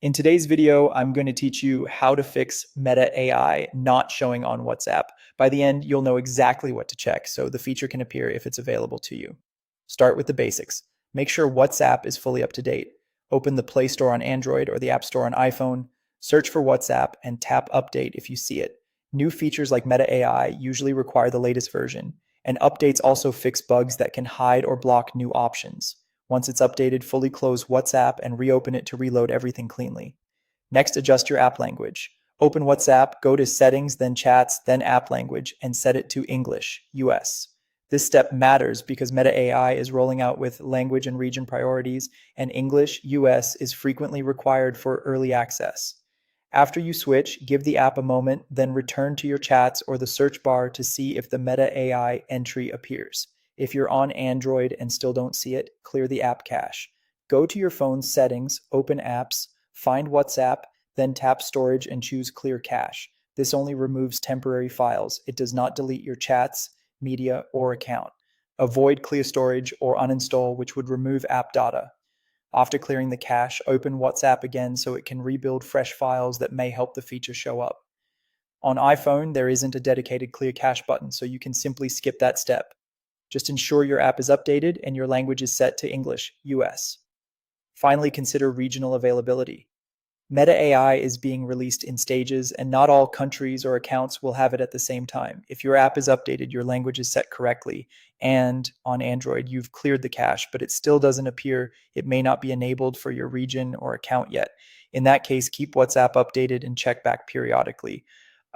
In today's video, I'm going to teach you how to fix Meta AI not showing on WhatsApp. By the end, you'll know exactly what to check so the feature can appear if it's available to you. Start with the basics. Make sure WhatsApp is fully up to date. Open the Play Store on Android or the App Store on iPhone, search for WhatsApp, and tap Update if you see it. New features like Meta AI usually require the latest version, and updates also fix bugs that can hide or block new options. Once it's updated, fully close WhatsApp and reopen it to reload everything cleanly. Next, adjust your app language. Open WhatsApp, go to Settings, then Chats, then App Language, and set it to English, US. This step matters because Meta AI is rolling out with language and region priorities, and English, US is frequently required for early access. After you switch, give the app a moment, then return to your chats or the search bar to see if the Meta AI entry appears. If you're on Android and still don't see it, clear the app cache. Go to your phone's settings, open apps, find WhatsApp, then tap storage and choose clear cache. This only removes temporary files. It does not delete your chats, media, or account. Avoid clear storage or uninstall, which would remove app data. After clearing the cache, open WhatsApp again so it can rebuild fresh files that may help the feature show up. On iPhone, there isn't a dedicated clear cache button, so you can simply skip that step. Just ensure your app is updated and your language is set to English, US. Finally, consider regional availability. Meta AI is being released in stages, and not all countries or accounts will have it at the same time. If your app is updated, your language is set correctly, and on Android, you've cleared the cache, but it still doesn't appear, it may not be enabled for your region or account yet. In that case, keep WhatsApp updated and check back periodically.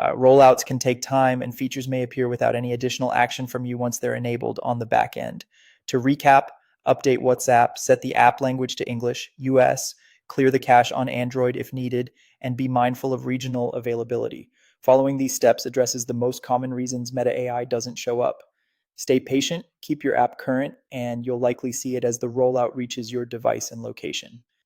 Rollouts can take time, and features may appear without any additional action from you once they're enabled on the back end. To recap, update WhatsApp, set the app language to English, US, clear the cache on Android if needed, and be mindful of regional availability. Following these steps addresses the most common reasons Meta AI doesn't show up. Stay patient, keep your app current, and you'll likely see it as the rollout reaches your device and location.